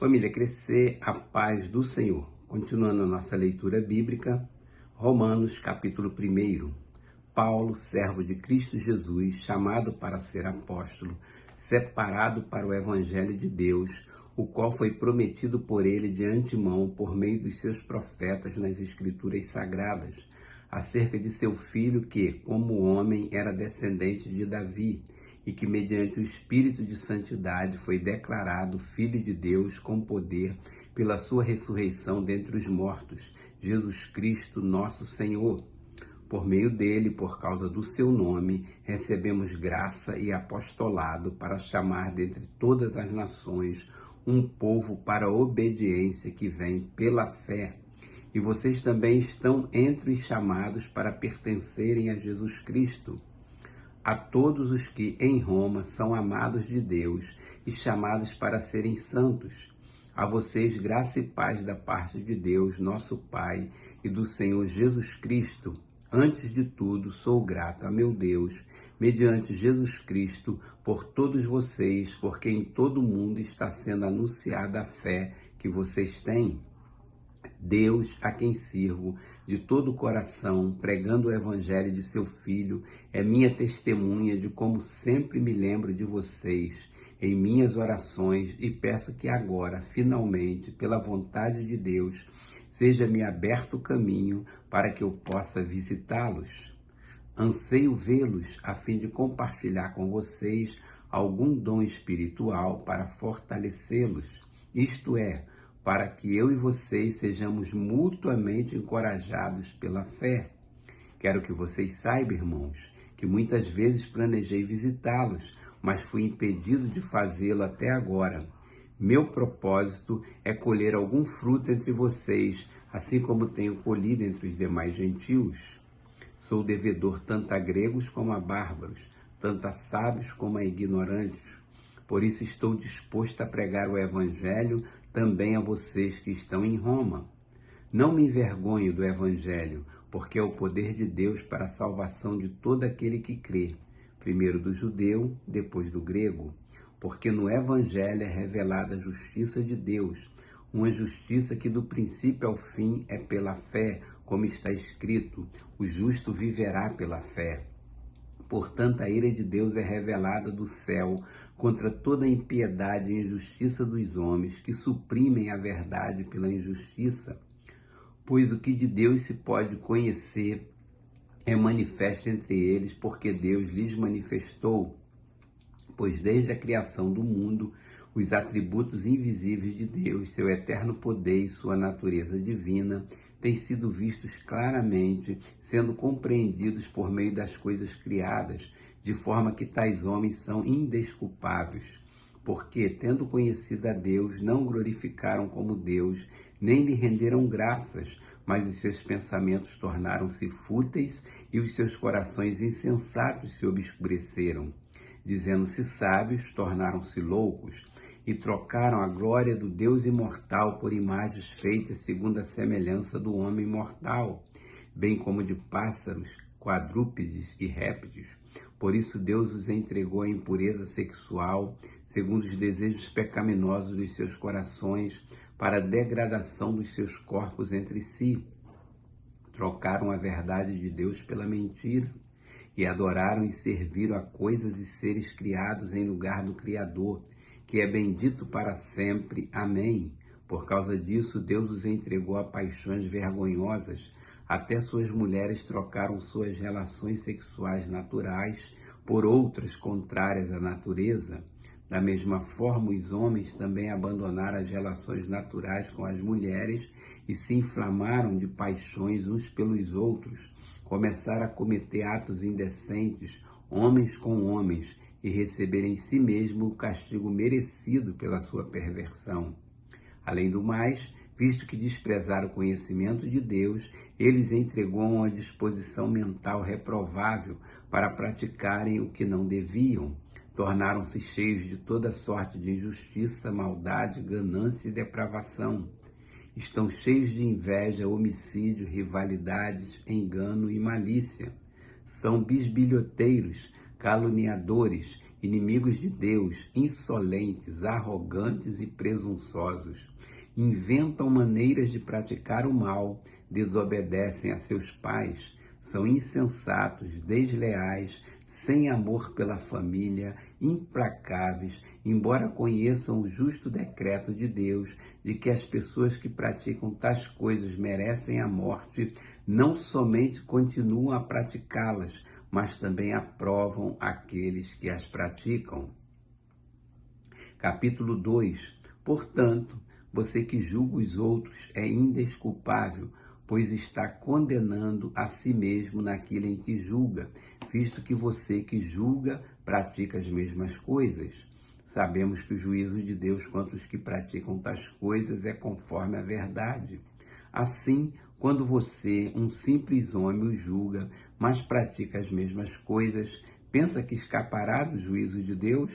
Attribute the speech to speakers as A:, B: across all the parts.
A: Família Crescer, a paz do Senhor. Continuando a nossa leitura bíblica, Romanos capítulo 1. Paulo, servo de Cristo Jesus, chamado para ser apóstolo, separado para o evangelho de Deus, o qual foi prometido por ele de antemão por meio dos seus profetas nas escrituras sagradas, acerca de seu filho que, como homem, era descendente de Davi, e que mediante o Espírito de Santidade foi declarado Filho de Deus com poder pela sua ressurreição dentre os mortos, Jesus Cristo, nosso Senhor. Por meio dele, por causa do seu nome, recebemos graça e apostolado para chamar dentre todas as nações um povo para a obediência que vem pela fé. E vocês também estão entre os chamados para pertencerem a Jesus Cristo. A todos os que em Roma são amados de Deus e chamados para serem santos. A vocês graça e paz da parte de Deus, nosso Pai, e do Senhor Jesus Cristo. Antes de tudo, sou grato a meu Deus, mediante Jesus Cristo, por todos vocês, porque em todo o mundo está sendo anunciada a fé que vocês têm. Deus, a quem sirvo de todo o coração, pregando o evangelho de seu Filho, é minha testemunha de como sempre me lembro de vocês em minhas orações e peço que agora, finalmente, pela vontade de Deus, seja-me aberto o caminho para que eu possa visitá-los. Anseio vê-los a fim de compartilhar com vocês algum dom espiritual para fortalecê-los, isto é, para que eu e vocês sejamos mutuamente encorajados pela fé. Quero que vocês saibam, irmãos, que muitas vezes planejei visitá-los, mas fui impedido de fazê-lo até agora. Meu propósito é colher algum fruto entre vocês, assim como tenho colhido entre os demais gentios. Sou devedor tanto a gregos como a bárbaros, tanto a sábios como a ignorantes. Por isso estou disposto a pregar o evangelho também a vocês que estão em Roma. Não me envergonho do evangelho, porque é o poder de Deus para a salvação de todo aquele que crê, primeiro do judeu, depois do grego, porque no evangelho é revelada a justiça de Deus, uma justiça que do princípio ao fim é pela fé, como está escrito, o justo viverá pela fé. Portanto, a ira de Deus é revelada do céu contra toda a impiedade e injustiça dos homens que suprimem a verdade pela injustiça. Pois o que de Deus se pode conhecer é manifesto entre eles, porque Deus lhes manifestou. Pois desde a criação do mundo, os atributos invisíveis de Deus, seu eterno poder e sua natureza divina, têm sido vistos claramente, sendo compreendidos por meio das coisas criadas, de forma que tais homens são indesculpáveis, porque, tendo conhecido a Deus, não glorificaram como Deus, nem lhe renderam graças, mas os seus pensamentos tornaram-se fúteis e os seus corações insensatos se obscureceram. Dizendo-se sábios, tornaram-se loucos, e trocaram a glória do Deus imortal por imagens feitas segundo a semelhança do homem mortal, bem como de pássaros, quadrúpedes e répteis. Por isso Deus os entregou à impureza sexual, segundo os desejos pecaminosos dos seus corações, para a degradação dos seus corpos entre si. Trocaram a verdade de Deus pela mentira, e adoraram e serviram a coisas e seres criados em lugar do Criador, que é bendito para sempre. Amém. Por causa disso, Deus os entregou a paixões vergonhosas. Até suas mulheres trocaram suas relações sexuais naturais por outras contrárias à natureza. Da mesma forma, os homens também abandonaram as relações naturais com as mulheres e se inflamaram de paixões uns pelos outros. Começaram a cometer atos indecentes, homens com homens, e receber em si mesmo o castigo merecido pela sua perversão. Além do mais, visto que desprezaram o conhecimento de Deus, eles entregou a uma disposição mental reprovável para praticarem o que não deviam. Tornaram-se cheios de toda sorte de injustiça, maldade, ganância e depravação. Estão cheios de inveja, homicídio, rivalidades, engano e malícia. São bisbilhoteiros, caluniadores, inimigos de Deus, insolentes, arrogantes e presunçosos. Inventam maneiras de praticar o mal, desobedecem a seus pais, são insensatos, desleais, sem amor pela família, implacáveis, embora conheçam o justo decreto de Deus de que as pessoas que praticam tais coisas merecem a morte, não somente continuam a praticá-las, mas também aprovam aqueles que as praticam. Capítulo 2. Portanto, você que julga os outros é indesculpável, pois está condenando a si mesmo naquilo em que julga, visto que você que julga pratica as mesmas coisas. Sabemos que o juízo de Deus contra os que praticam tais coisas é conforme a verdade. Assim, quando você, um simples homem, o julga, mas pratica as mesmas coisas, pensa que escapará do juízo de Deus?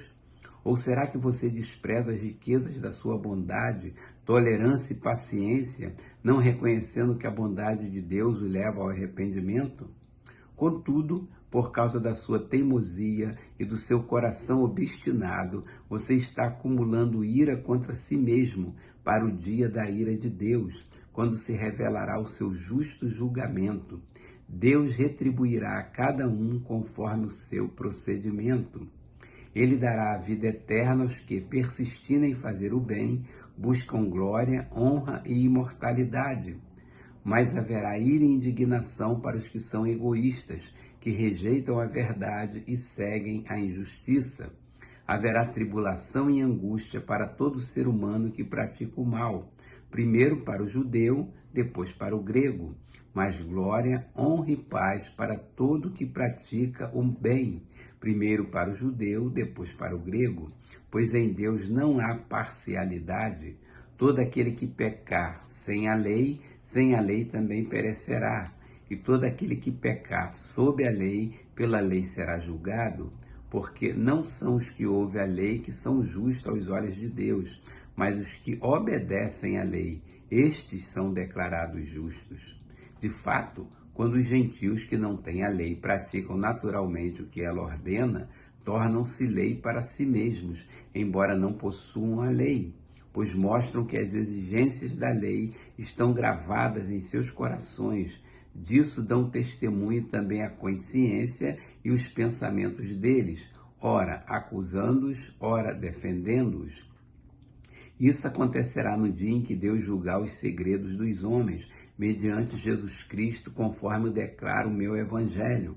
A: Ou será que você despreza as riquezas da sua bondade, tolerância e paciência, não reconhecendo que a bondade de Deus o leva ao arrependimento? Contudo, por causa da sua teimosia e do seu coração obstinado, você está acumulando ira contra si mesmo para o dia da ira de Deus, quando se revelará o seu justo julgamento. Deus retribuirá a cada um conforme o seu procedimento. Ele dará a vida eterna aos que, persistindo em fazer o bem, buscam glória, honra e imortalidade. Mas haverá ira e indignação para os que são egoístas, que rejeitam a verdade e seguem a injustiça. Haverá tribulação e angústia para todo ser humano que pratica o mal, primeiro para o judeu, depois para o grego, mas glória, honra e paz para todo que pratica o bem, primeiro para o judeu, depois para o grego, pois em Deus não há parcialidade. Todo aquele que pecar sem a lei também perecerá, e todo aquele que pecar sob a lei, pela lei será julgado, porque não são os que ouvem a lei que são justos aos olhos de Deus, mas os que obedecem à lei, estes são declarados justos. De fato, quando os gentios que não têm a lei praticam naturalmente o que ela ordena, tornam-se lei para si mesmos, embora não possuam a lei, pois mostram que as exigências da lei estão gravadas em seus corações. Disso dão testemunho também a consciência e os pensamentos deles, ora acusando-os, ora defendendo-os. Isso acontecerá no dia em que Deus julgar os segredos dos homens, mediante Jesus Cristo, conforme declara o meu evangelho.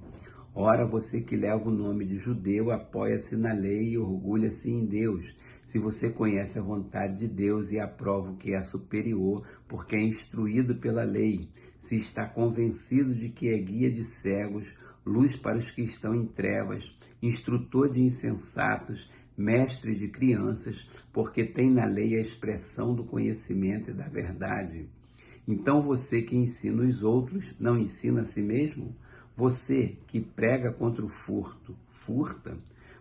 A: Ora, você que leva o nome de judeu, apoia-se na lei e orgulha-se em Deus. Se você conhece a vontade de Deus e aprova o que é superior, porque é instruído pela lei, se está convencido de que é guia de cegos, luz para os que estão em trevas, instrutor de insensatos, mestre de crianças, porque tem na lei a expressão do conhecimento e da verdade. Então você que ensina os outros, não ensina a si mesmo? Você que prega contra o furto, furta?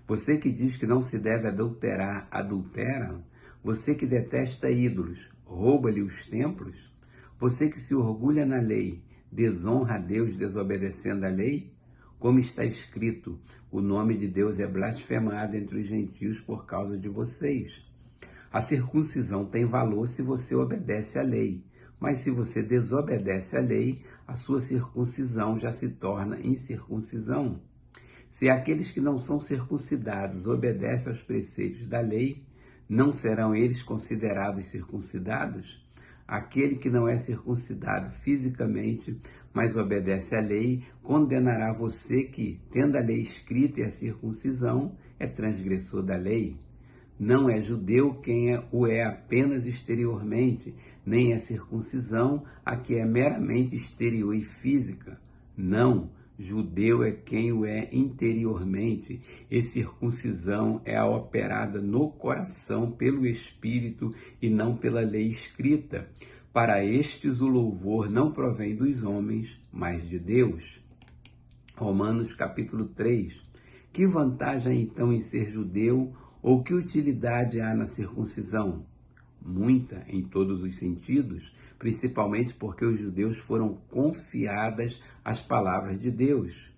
A: Você que diz que não se deve adulterar, adultera? Você que detesta ídolos, rouba-lhe os templos? Você que se orgulha na lei, desonra a Deus desobedecendo a lei? Como está escrito, o nome de Deus é blasfemado entre os gentios por causa de vocês. A circuncisão tem valor se você obedece à lei, mas se você desobedece à lei, a sua circuncisão já se torna incircuncisão. Se aqueles que não são circuncidados obedecem aos preceitos da lei, não serão eles considerados circuncidados? Aquele que não é circuncidado fisicamente, mas obedece à lei, condenará você que, tendo a lei escrita e a circuncisão, é transgressor da lei. Não é judeu quem o é apenas exteriormente, nem é circuncisão a que é meramente exterior e física. Não, judeu é quem o é interiormente, e circuncisão é a operada no coração pelo Espírito e não pela lei escrita. Para estes o louvor não provém dos homens, mas de Deus. Romanos capítulo 3. Que vantagem então em ser judeu, ou que utilidade há na circuncisão? Muita, em todos os sentidos, principalmente porque os judeus foram confiadas as palavras de Deus.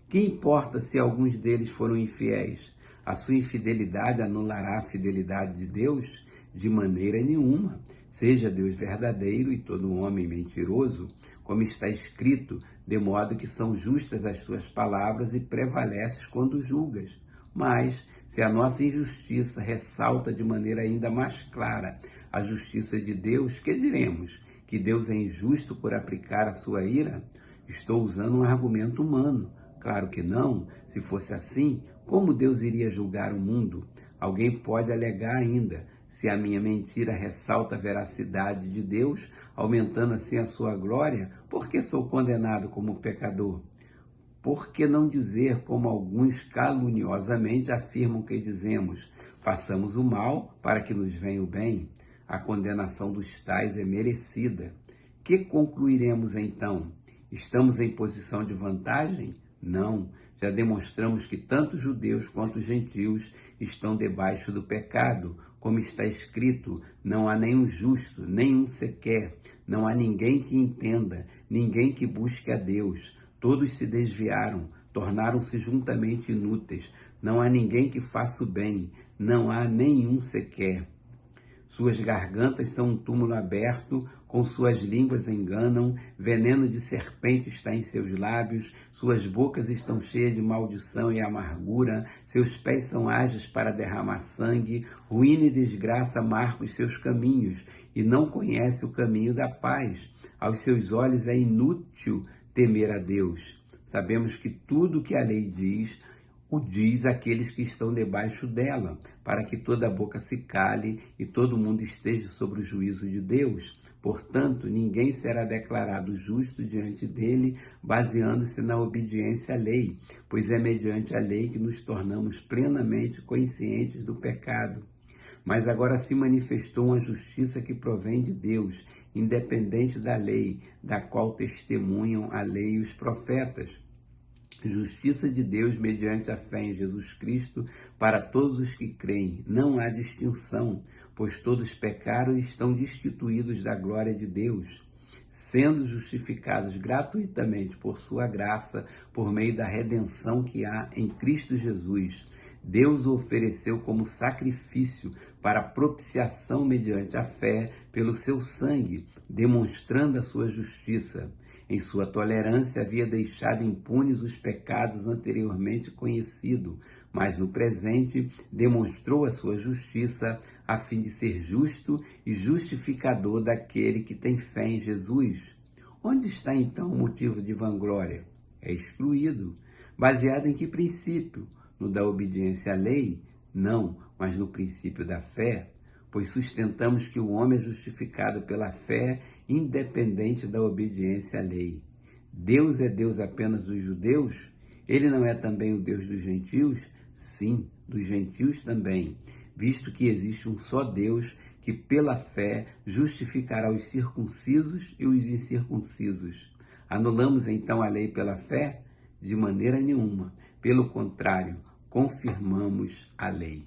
A: Que importa se alguns deles foram infiéis? A sua infidelidade anulará a fidelidade de Deus? De maneira nenhuma. Seja Deus verdadeiro e todo homem mentiroso, como está escrito, de modo que são justas as tuas palavras e prevaleces quando julgas. Mas, se a nossa injustiça ressalta de maneira ainda mais clara a justiça de Deus, que diremos? Que Deus é injusto por aplicar a sua ira? Estou usando um argumento humano. Claro que não. Se fosse assim, como Deus iria julgar o mundo? Alguém pode alegar ainda, se a minha mentira ressalta a veracidade de Deus, aumentando assim a sua glória, por que sou condenado como pecador? Por que não dizer, como alguns caluniosamente afirmam que dizemos, façamos o mal para que nos venha o bem? A condenação dos tais é merecida. Que concluiremos então? Estamos em posição de vantagem? Não. Já demonstramos que tanto judeus quanto gentios estão debaixo do pecado. Como está escrito, não há nenhum justo, nenhum sequer. Não há ninguém que entenda, ninguém que busque a Deus. Todos se desviaram, tornaram-se juntamente inúteis. Não há ninguém que faça o bem, não há nenhum sequer. Suas gargantas são um túmulo aberto, com suas línguas enganam, veneno de serpente está em seus lábios, suas bocas estão cheias de maldição e amargura, seus pés são ágeis para derramar sangue, ruína e desgraça marcam os seus caminhos, e não conhece o caminho da paz. Aos seus olhos é inútil temer a Deus. Sabemos que tudo o que a lei diz, o diz àqueles que estão debaixo dela, para que toda a boca se cale e todo mundo esteja sobre o juízo de Deus. Portanto, ninguém será declarado justo diante dele, baseando-se na obediência à lei, pois é mediante a lei que nos tornamos plenamente conscientes do pecado. Mas agora se manifestou uma justiça que provém de Deus, independente da lei, da qual testemunham a lei e os profetas. Justiça de Deus mediante a fé em Jesus Cristo para todos os que creem. Não há distinção, pois todos pecaram e estão destituídos da glória de Deus, sendo justificados gratuitamente por sua graça, por meio da redenção que há em Cristo Jesus. Deus o ofereceu como sacrifício para propiciação mediante a fé pelo seu sangue, demonstrando a sua justiça. Em sua tolerância havia deixado impunes os pecados anteriormente conhecidos, mas no presente demonstrou a sua justiça a fim de ser justo e justificador daquele que tem fé em Jesus. Onde está então o motivo de vanglória? É excluído. Baseado em que princípio? No da obediência à lei? Não, mas no princípio da fé, pois sustentamos que o homem é justificado pela fé, independente da obediência à lei. Deus é Deus apenas dos judeus? Ele não é também o Deus dos gentios? Sim, dos gentios também, visto que existe um só Deus que pela fé justificará os circuncisos e os incircuncisos. Anulamos então a lei pela fé? De maneira nenhuma. Pelo contrário, confirmamos a lei.